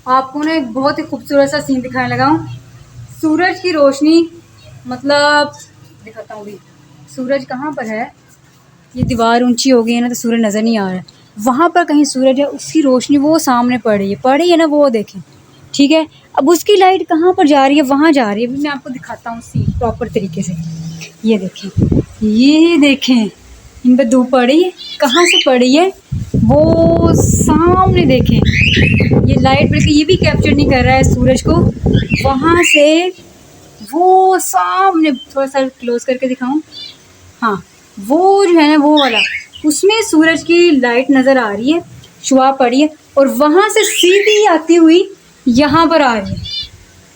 आपको ना एक बहुत ही खूबसूरत सा सीन दिखाने लगा हूँ। सूरज की रोशनी, मतलब दिखाता हूँ भी। सूरज कहाँ पर है? ये दीवार ऊंची हो गई है ना, तो सूरज नज़र नहीं आ रहा है। वहाँ पर कहीं सूरज है, उसकी रोशनी वो सामने पड़ रही है ना, वो देखें। ठीक है, अब उसकी लाइट कहाँ पर जा रही है? वहाँ जा रही है। अभी मैं आपको दिखाता हूँ सीन प्रॉपर तरीके से। ये देखें, ये देखें, इन पर धूप पड़ी है। कहाँ से पड़ी है? वो सामने देखें, ये लाइट बिल्कुल ये भी कैप्चर नहीं कर रहा है सूरज को। वहाँ से वो सामने, थोड़ा सा क्लोज करके दिखाऊं। हाँ, वो जो है ना, वो वाला, उसमें सूरज की लाइट नज़र आ रही है, शुआ पड़ी है, और वहाँ से सीधी आती हुई यहाँ पर आ रही है।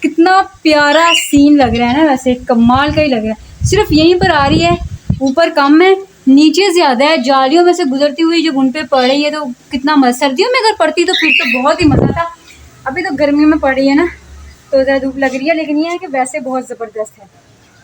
कितना प्यारा सीन लग रहा है ना, वैसे कमाल का ही लग रहा है। सिर्फ यहीं पर आ रही है, ऊपर कम है, नीचे ज़्यादा है। जालियों में से गुजरती हुई जब उन पे पड़ रही है तो कितना मज़ा। सर्दियों में अगर पड़ती तो फिर तो बहुत ही मज़ा था। अभी तो गर्मियों में पड़ रही है ना, तो ज़्यादा धूप लग रही है, लेकिन ये है कि वैसे बहुत ज़बरदस्त है।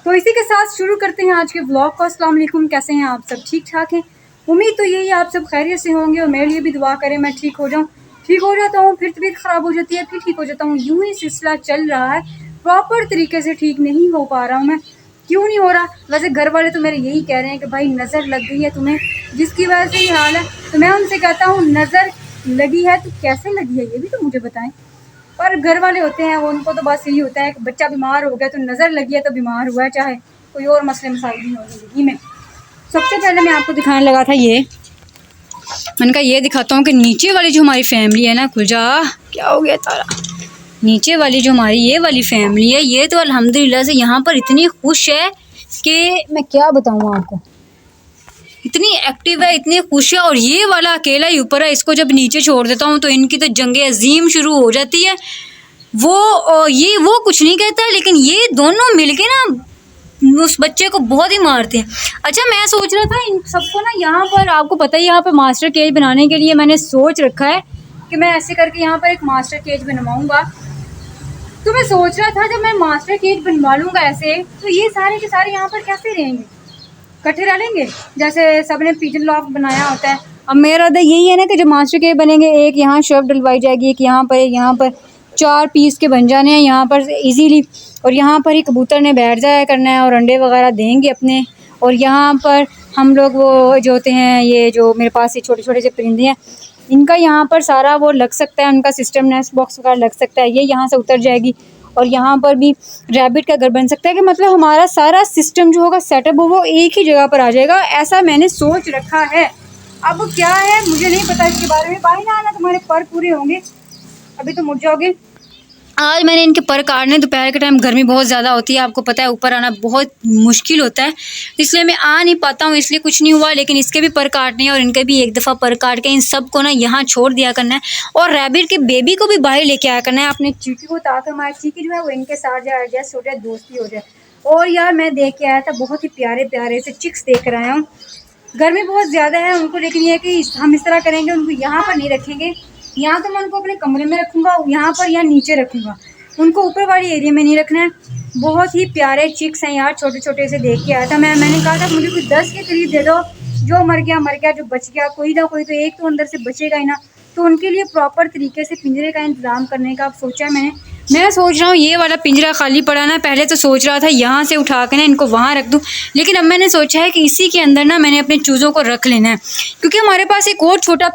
तो इसी के साथ शुरू करते हैं आज के व्लॉग को। अस्सलाम वालेकुम, कैसे हैं आप सब? ठीक ठाक हैं? उम्मीद तो यही है आप सब खैरियत से होंगे, और मेरे लिए भी दुआ करें मैं ठीक हो जाऊँ। ठीक हो जाता हूँ, फिर तबीयत ख़राब हो जाती है, फिर ठीक हो जाता हूँ, यूँ ही सिलसिला चल रहा है। प्रॉपर तरीके से ठीक नहीं हो पा रहा हूँ मैं। क्यों नहीं हो रहा? वैसे घर वाले तो मेरे यही कह रहे हैं कि भाई नज़र लग गई है तुम्हें, जिसकी वजह से ये हाल है। तो मैं उनसे कहता हूँ, नज़र लगी है तो कैसे लगी है ये भी तो मुझे बताएं। पर घर वाले होते हैं वो, उनको तो बस यही होता है कि बच्चा बीमार हो गया तो नज़र लगी है तो बीमार हुआ है, चाहे कोई और मसले मसाइल नहीं हो ज़िंदगी में। सबसे पहले मैं आपको दिखाने लगा था ये, मैंने कहा ये दिखाता हूँ कि नीचे वाली जो हमारी फैमिली है ना, खुल जा, क्या हो गया तारा। नीचे वाली जो हमारी ये वाली फैमिली है, ये तो अल्हम्दुलिल्लाह से यहाँ पर इतनी खुश है कि मैं क्या बताऊँ आपको। इतनी एक्टिव है, इतनी खुश है। और ये वाला अकेला ही ऊपर है, इसको जब नीचे छोड़ देता हूँ तो इनकी तो जंगे अजीम शुरू हो जाती है। वो कुछ नहीं कहता, लेकिन ये दोनों मिलके ना उस बच्चे को बहुत ही मारते हैं। अच्छा, मैं सोच रहा था इन सबको ना, यहाँ पर आपको पता है, यहाँ पर मास्टर केज बनाने के लिए मैंने सोच रखा है कि मैं ऐसे करके यहाँ पर एक मास्टर केज बनवाऊँगा। तो मैं सोच रहा था जब मैं मास्टर केज बनवा लूँगा ऐसे, तो ये सारे के सारे यहाँ पर कैसे रहेंगे? इकट्ठे रह लेंगे, जैसे सबने पिजन लॉफ्ट बनाया होता है। अब मेरा तो यही है ना कि जब मास्टर केज बनेंगे, एक यहाँ शेल्फ डलवाई जाएगी, एक यहाँ पर, एक यहाँ पर, 4 पीस के बन जाने हैं यहाँ पर इजीली। और यहाँ पर ही कबूतर ने बैठ जाया करना है और अंडे वगैरह देंगे अपने। और यहाँ पर हम लोग वो जो होते हैं, ये जो मेरे पास ये छोटे छोटे से परिंदे हैं, इनका यहाँ पर सारा वो लग सकता है, उनका सिस्टम नेस्ट बॉक्स वगैरह लग सकता है। ये यहाँ से उतर जाएगी और यहाँ पर भी रैबिट का घर बन सकता है, कि मतलब हमारा सारा सिस्टम जो होगा सेटअप वो एक ही जगह पर आ जाएगा। ऐसा मैंने सोच रखा है। अब क्या है मुझे नहीं पता इसके बारे में। बाहर ना आना, तुम्हारे पर पूरे होंगे, अभी तो मुड़ जाओगे। आज मैंने इनके पर काटने, दोपहर के टाइम गर्मी बहुत ज़्यादा होती है, आपको पता है, ऊपर आना बहुत मुश्किल होता है, इसलिए मैं आ नहीं पाता हूँ, इसलिए कुछ नहीं हुआ। लेकिन इसके भी पर काटने हैं और इनके भी एक दफ़ा पर काट के इन सब को ना यहाँ छोड़ दिया करना है। और रैबिट के बेबी को भी बाहर लेके आया करना है अपने चीकी को, ताकि हमारी चीकी जो है वो इनके साथ जाए, एडजस्ट हो जाए, दोस्ती हो जाए। और यार मैं देख के आया था, बहुत ही प्यारे प्यारे से चिक्स देख कर आया हूँ। गर्मी बहुत ज़्यादा है उनको, लेकिन ये है कि हम इस तरह करेंगे, उनको यहाँ पर नहीं रखेंगे। यहाँ तो मैं उनको अपने कमरे में रखूँगा, यहाँ पर या नीचे रखूँगा, उनको ऊपर वाली एरिया में नहीं रखना है। बहुत ही प्यारे चिक्स हैं यार, छोटे छोटे से देख के आया था। मैंने कहा था मुझे कुछ 10 के करीब दे दो, जो मर गया, जो बच गया, कोई ना कोई तो एक तो अंदर से बचेगा ही ना। तो उनके लिए प्रॉपर तरीके से पिंजरे का इंतज़ाम करने का सोचा मैंने। मैं सोच रहा हूँ ये वाला पिंजरा खाली पड़ा ना, पहले तो सोच रहा था यहाँ से उठा के ना इनको वहाँ रख दूँ, लेकिन अब मैंने सोचा है कि इसी के अंदर ना मैंने अपने चूज़ों को रख लेना है। क्योंकि हमारे पास एक और छोटा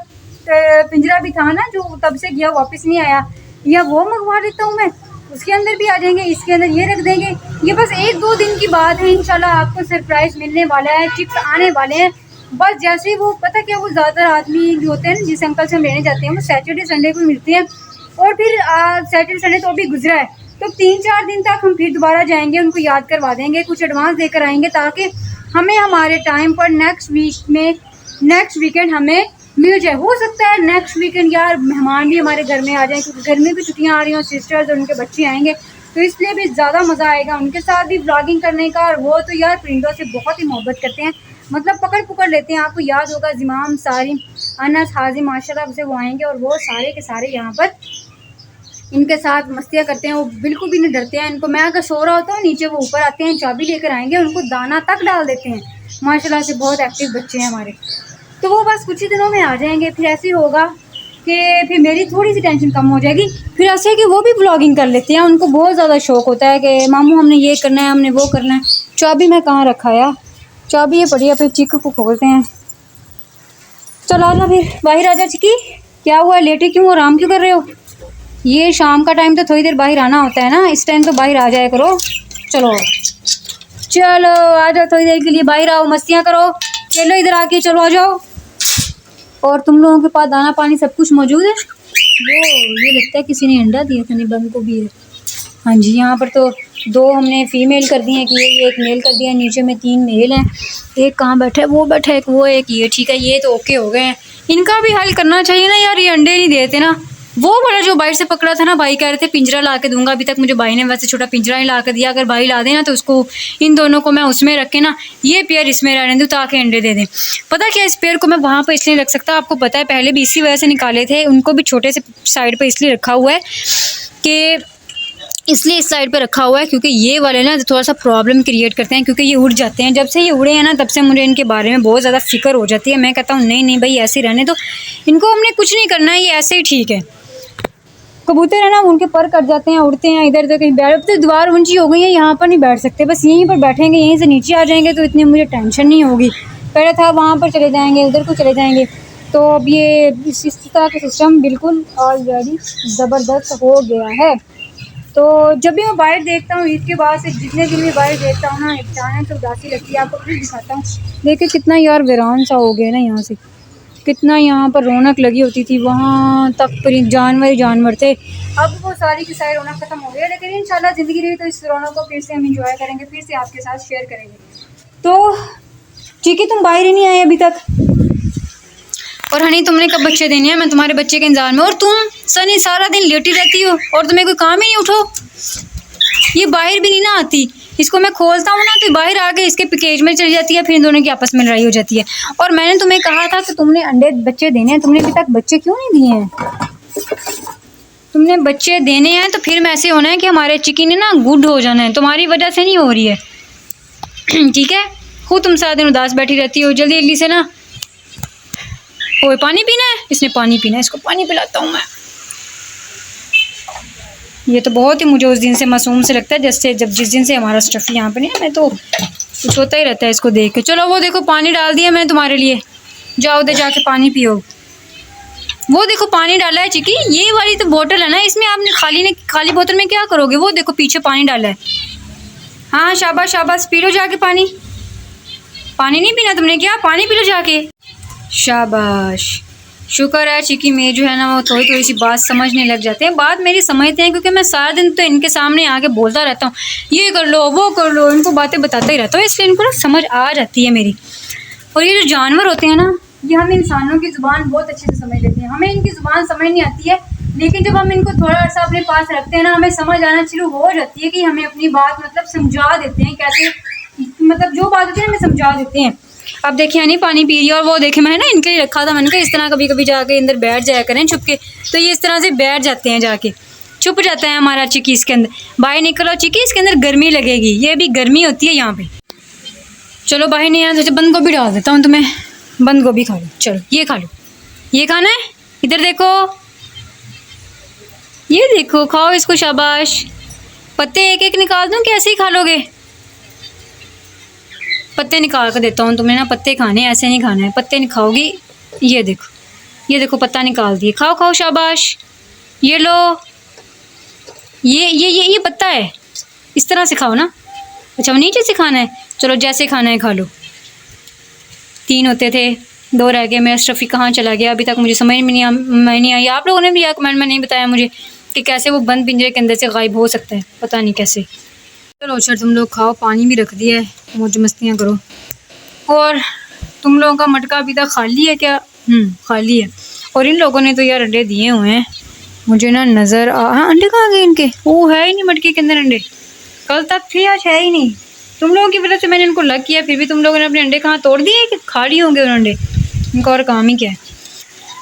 पिंजरा भी था ना, जो तब से गया वापस नहीं आया, या वो मंगवा लेता हूँ मैं, उसके अंदर भी आ जाएंगे, इसके अंदर ये रख देंगे। ये बस 1-2 दिन की बात है, इंशाल्लाह आपको सरप्राइज़ मिलने वाला है, चिप्स आने वाले हैं। बस जैसे ही वो, पता क्या, वो ज़्यादातर आदमी जो होते हैं ना, जिस अंकल से हम लेने जाते हैं, वो सैटरडे संडे को मिलते हैं। और फिर सैटरडे संडे तो अभी गुजरा है, तो 3-4 दिन तक हम फिर दोबारा जाएंगे, उनको याद करवा देंगे, कुछ एडवांस देकर आएंगे, ताकि हमें हमारे टाइम पर नेक्स्ट वीकेंड हमें मिल जाए। हो सकता है नेक्स्ट वीकेंड यार मेहमान भी हमारे घर में आ जाएं, क्योंकि घर में भी छुट्टियां आ रही हैं और सिस्टर्स और उनके बच्चे आएंगे, तो इसलिए भी ज़्यादा मज़ा आएगा उनके साथ भी व्लॉगिंग करने का। और वो तो यार परिंदों से बहुत ही मोहब्बत करते हैं, मतलब पकड़ लेते हैं। आपको याद होगा ज़िमाम, सारिम, अनस, हाजिम, माशाल्लाह से वो आएंगे और वो सारे के सारे यहाँ पर इनके साथ मस्तियाँ करते हैं। वो बिल्कुल भी नहीं डरते हैं इनको। मैं अगर सो रहा होता हूँ नीचे, वो ऊपर आते हैं, चाबी लेकर आएंगे, उनको दाना तक डाल देते हैं। माशाल्लाह से बहुत एक्टिव बच्चे हैं हमारे। तो वो बस कुछ ही दिनों में आ जाएंगे। फिर ऐसे ही होगा कि फिर मेरी थोड़ी सी टेंशन कम हो जाएगी। फिर ऐसे है कि वो भी ब्लॉगिंग कर लेते हैं, उनको बहुत ज़्यादा शौक होता है कि मामू हमने ये करना है, हमने वो करना है। चाबी मैं कहाँ रखा यार, चाबी ये पड़ी है, फिर चिक्कू को खोलते हैं। चलो आ ना फिर, बाहर आ जा चिक्की। क्या हुआ, लेटे क्यों, आराम क्यों कर रहे हो? ये शाम का टाइम तो थोड़ी देर बाहर आना होता है ना, इस टाइम तो बाहर आ जाया करो। चलो चलो आ जाओ, थोड़ी देर के लिए बाहर आओ, मस्तियाँ करो। चलो इधर आके, चलो आ जाओ। और तुम लोगों के पास दाना पानी सब कुछ मौजूद है? वो ये लगता है किसी ने अंडा दिया था, नहीं बंद को भी है। हाँ जी, यहाँ पर तो 2 हमने फीमेल कर दी हैं कि ये एक मेल कर दिया है, नीचे में 3 मेल हैं। एक कहाँ बैठा है, वो बैठा है, एक वो, एक ये। ठीक है, ये तो ओके हो गए हैं। इनका भी हल करना चाहिए ना यार, ये अंडे नहीं देते ना। वो बड़ा जो बाहर से पकड़ा था ना, भाई कह रहे थे पिंजरा ला के दूंगा, अभी तक मुझे भाई ने वैसे छोटा पिंजरा ही ला के दिया। अगर भाई ला देना तो उसको, इन दोनों को मैं उसमें रख के ना, ये पेयर इसमें रहने दूँ ताकि अंडे दे दें। पता क्या, इस पेयर को मैं वहाँ पर इसलिए रख सकता, आपको पता है पहले भी इसी वजह से निकाले थे, उनको भी छोटे से साइड पर इसलिए रखा हुआ है कि इसलिए इस साइड पे रखा हुआ है क्योंकि ये वाले ना थोड़ा सा प्रॉब्लम क्रिएट करते हैं, क्योंकि ये उड़ जाते हैं। जब से ये उड़े हैं ना, तब से मुझे इनके बारे में बहुत ज़्यादा फिक्र हो जाती है। मैं कहता हूँ नहीं नहीं भाई, ऐसे रहने दो, इनको हमने कुछ नहीं करना है, ये ऐसे ही ठीक है। कबूतर है ना, उनके पर कट जाते हैं, उड़ते हैं इधर उधर, कहीं बैठ, तो दीवार ऊंची हो गई है, यहाँ पर नहीं बैठ सकते, बस यहीं पर बैठेंगे, यहीं से नीचे आ जाएंगे तो इतनी मुझे टेंशन नहीं होगी। पहले था वहाँ पर चले जाएंगे, उधर को चले जाएंगे, तो अब ये इस तरह का सिस्टम बिल्कुल ऑलरेडी ज़बरदस्त हो गया है। तो जब भी मैं बाहर देखता हूँ, ईद के बाद से जितने दिन भी बाहर देखता हूँ ना, अचानक तो उदासी लगती है। आपको फिर दिखाता हूँ, देखिए कितना यार वीरान सा हो गया ना यहाँ से। कितना यहाँ पर रौनक लगी होती थी, वहाँ तक पर जानवर ही जानवर थे। अब वो सारी की सारी रौनक खत्म हो गई है, लेकिन इंशाल्लाह ज़िंदगी रही तो इस रौनक को फिर से हम इंजॉय करेंगे, फिर से आपके साथ शेयर करेंगे। तो ठीक है, तुम बाहर ही नहीं आए अभी तक। और हनी, तुमने कब बच्चे देने हैं? मैं तुम्हारे बच्चे के इंतजार में। और तुम सनी सारा दिन लेटी रहती हो और तुम्हें कोई काम ही नहीं। उठो, ये बाहर भी नहीं ना आती। इसको मैं खोलता हूँ ना तो बाहर आके इसके पैकेज में चली जाती है, फिर इन दोनों की आपस में लड़ाई हो जाती है। और मैंने तुम्हें कहा था कि तुमने अंडे बच्चे देने हैं, तुमने अभी तक बच्चे क्यों नहीं दिए हैं? तुमने बच्चे देने हैं तो फिर में ऐसे होना है कि हमारे चिकी ने ना गुड हो जाना है, तुम्हारी वजह से नहीं हो रही है। ठीक है, खुद तुम सारा दिन उदास बैठी रहती हो। जल्दी जल्दी से ना, ओए पानी पीना है, इसने पानी पीना है, इसको पानी पिलाता हूँ मैं। ये तो बहुत ही मुझे उस दिन से मासूम से लगता है, जैसे जिस दिन से हमारा स्टफ़ी यहाँ पे नहीं है, मैं तो कुछ होता ही रहता है इसको देख के। चलो वो देखो पानी डाल दिया मैंने तुम्हारे लिए, जाओ उधर जाके पानी पियो। वो देखो पानी डाला है चिकी, ये वाली तो बोतल है ना, इसमें आपने खाली बोतल में क्या करोगे? वो देखो पीछे पानी डाला है। हाँ शाबाश शाबाश, पी लो जाके पानी। पानी नहीं पीना तुमने क्या? पानी पी लो जाके। शाबाश, शुक्र है चिकी में जो है ना, वो थोड़ी थोड़ी सी बात समझने लग जाते हैं। बात मेरी समझते हैं क्योंकि मैं सारा दिन तो इनके सामने आके बोलता रहता हूँ, ये कर लो वो कर लो, इनको बातें बताता ही रहता हूँ, इसलिए इनको ना समझ आ जाती है मेरी। और ये जो जानवर होते हैं ना, ये हम इंसानों की ज़ुबान बहुत अच्छे से समझ लेते हैं। हमें इनकी ज़ुबान समझ नहीं आती है, लेकिन जब हम इनको थोड़ा सा अपने पास रखते हैं ना, हमें समझ आना शुरू हो जाती है कि हमें अपनी बात मतलब समझा देते हैं, कैसे मतलब जो बात होती है हमें समझा देते हैं। अब देखिए हनी पानी पी रही है, और वो देखे मैंने ना इनके लिए रखा था, मैंने कहा इस तरह कभी कभी जाके अंदर बैठ जाया करें छुप के, तो ये इस तरह से बैठ जाते हैं, जाके छुप जाता है हमारा चिकी इसके अंदर। बाहर निकलो चिकी, इसके अंदर गर्मी लगेगी, ये भी गर्मी होती है यहाँ पे। चलो बाहर नहीं आया तो बंद गोभी डाल देता हूँ तुम्हें, बंद गोभी खा लो। चलो ये खा लो, ये खाना है, इधर देखो, ये देखो, खाओ इसको, शाबाश। पत्ते एक एक निकाल दूँ कि ऐसे ही खा लोगे? पत्ते निकाल कर देता हूँ तुम्हें ना, पत्ते खाने, ऐसे नहीं खाना है, पत्ते नहीं खाओगी। ये देखो, ये देखो पत्ता निकाल दिए, खाओ खाओ शाबाश। ये लो, ये पत्ता है, इस तरह से खाओ ना। अच्छा नीचे से खाना है, चलो जैसे खाना है खा लो। 3 होते थे, 2 रह गए। मेरा स्टफ़ी कहाँ चला गया? अभी तक मुझे समझ में नहीं आई। आप लोगों ने भी कमेंट में नहीं बताया मुझे कि कैसे वो बंद पिंजरे के अंदर से गायब हो सकता है, पता नहीं कैसे। चलो अच्छा तुम लोग खाओ, पानी भी रख दिया है, मौज मस्तियाँ करो। और तुम लोगों का मटका अभी तक खाली है क्या? खाली है। और इन लोगों ने तो यार अंडे दिए हुए हैं, मुझे ना नज़र हाँ अंडे कहाँ गए इनके? वो है ही नहीं मटके के अंदर अंडे, कल तक थे आज है ही नहीं। तुम लोगों की वजह से मैंने इनको लग किया, फिर भी तुम लोगों ने अपने अंडे कहाँ तोड़ दिए कि खाली होंगे उन अंडे? इनका और काम ही क्या है।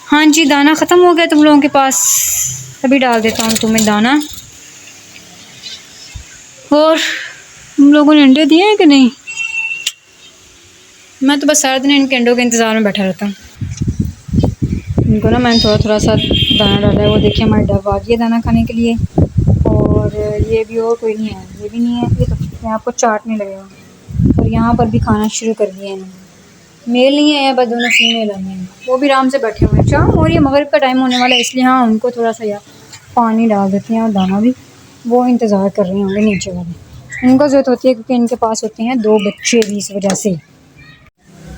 हाँ जी, दाना ख़त्म हो गया तुम लोगों के पास, अभी डाल देता हूँ तुम्हें दाना। और तुम लोगों ने अंडे दिए हैं कि नहीं? मैं तो बस सारा दिन इनके अंडों के इंतज़ार में बैठा रहता हूँ। इनको ना मैंने थोड़ा थोड़ा सा दाना डाला है। वो देखिए हमारी डब आ गई है दाना खाने के लिए। और ये भी और कोई नहीं है, ये भी नहीं है, ये तो अपने आप को चाटने लगेगा। और यहाँ पर भी खाना शुरू कर दिया है इन्होंने। मेल नहीं है, बस दोनों फीमेल आई हैं। वो भी आराम से बैठे हुए हैं। शाम और ये मगरिब का टाइम होने वाला है, इसलिए हाँ उनको थोड़ा सा यार पानी डाल देते हैं और दाना भी। वो इंतज़ार कर रहे होंगे नीचे वाले। इनको ज़रूरत होती है क्योंकि इनके पास होते हैं 2 बच्चे भी, इस वजह से।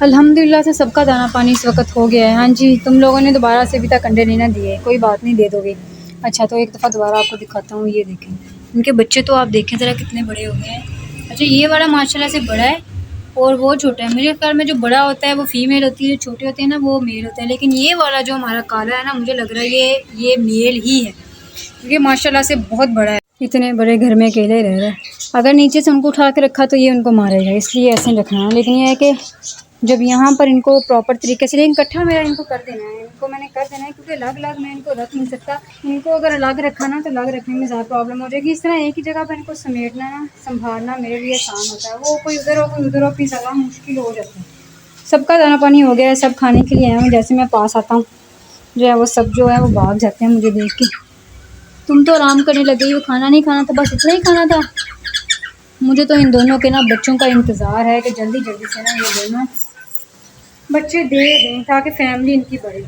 अल्हम्दुलिल्लाह से सबका दाना पानी इस वक्त हो गया है। हाँ जी, तुम लोगों ने दोबारा से अभी तक अंडे नहीं ना दिए, कोई बात नहीं, दे दोगे। अच्छा तो एक दफ़ा दोबारा आपको दिखाता हूँ। ये देखें इनके बच्चे, तो आप देखें ज़रा कितने बड़े हो गए हैं। अच्छा ये वाला माशाल्लाह से बड़ा है और वो छोटा है। मेरे ख्याल में जो बड़ा होता है वो फीमेल होती है, जो छोटे होते हैं ना वो मेल होते हैं। लेकिन ये वाला जो हमारा काला है ना, मुझे लग रहा है ये मेल ही है, क्योंकि माशाल्लाह से बहुत बड़ा है। इतने बड़े घर में अकेले रह रहा है। अगर नीचे से उनको उठा के रखा तो ये उनको मारेगा, इसलिए ऐसे रखना है। लेकिन ये है कि जब यहाँ पर इनको प्रॉपर तरीके से, लेकिन इकट्ठा मेरा इनको कर देना है, इनको मैंने कर देना है, क्योंकि अलग अलग मैं इनको रख नहीं सकता। इनको अगर अलग रखा ना तो अलग रखने में ज़्यादा प्रॉब्लम हो जाएगी। इस तरह एक ही जगह पर इनको समेटना ना, संभालना मेरे लिए आसान होता है। वो कोई उधर हो कोई उधर हो, अपनी जगह मुश्किल हो जाता है। सबका दाना पानी हो गया है, सब खाने के लिए आए हैं। जैसे मैं पास आता हूँ जो है वो सब जो है वो भाग जाते हैं मुझे देख के। तुम तो आराम करने लगे हो, खाना नहीं खाना था, बस इतना ही खाना था। मुझे तो इन दोनों के ना बच्चों का इंतज़ार है कि जल्दी जल्दी से ना ये दोनों बच्चे दे दें ताकि फैमिली इनकी बढ़े।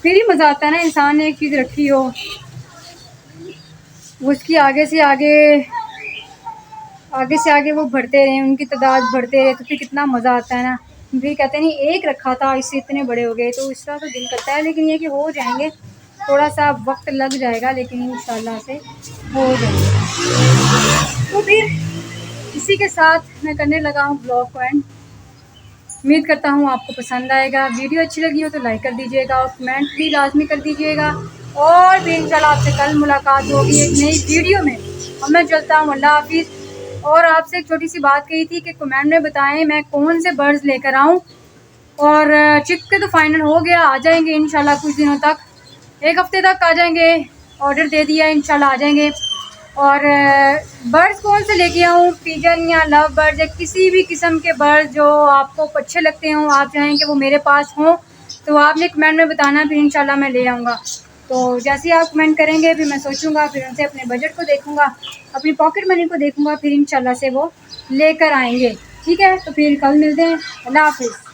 फिर ही मज़ा आता है ना, इंसान ने एक चीज़ रखी हो उसकी आगे से आगे वो बढ़ते रहें, उनकी तादाद बढ़ते रहे, तो फिर कितना मज़ा आता है ना। फिर कहते नहीं एक रखा था इससे इतने बड़े हो गए, तो इस तरह तो दिल करता है। लेकिन ये कि हो जाएंगे, थोड़ा सा वक्त लग जाएगा, लेकिन इंशाल्लाह से हो जाएगा। तो फिर इसी के साथ मैं करने लगा हूँ ब्लॉग को एंड। उम्मीद करता हूँ आपको पसंद आएगा। वीडियो अच्छी लगी हो तो लाइक कर दीजिएगा और कमेंट भी लाजमी कर दीजिएगा। और फिर इंशाल्लाह आपसे कल मुलाकात होगी एक नई वीडियो में। और मैं चलता हूँ, अल्लाह हाफिज़। और आपसे एक छोटी सी बात कही थी कि कमेंट में बताएं मैं कौन से बर्ड्स लेकर आऊँ। और चिक के तो फाइनल हो गया, आ जाएंगे इंशाल्लाह कुछ दिनों तक, 1 हफ़्ते तक आ जाएंगे। ऑर्डर दे दिया, इंशाल्लाह आ जाएंगे। और बर्ड्स कौन से लेके आऊँ, पिजन या लव बर्ड्स या किसी भी किस्म के बर्ड्स जो आपको अच्छे लगते हों, आप चाहें कि वो मेरे पास हों, तो आपने कमेंट में बताना, फिर इंशाल्लाह मैं ले आऊँगा। तो जैसे ही आप कमेंट करेंगे फिर मैं सोचूंगा, फिर उनसे अपने बजट को देखूंगा, अपनी पॉकेट मनी को देखूंगा, फिर इंशाल्लाह से वो लेकर आएंगे। ठीक है, तो फिर कल मिलते हैं। अल्लाह हाफिज़।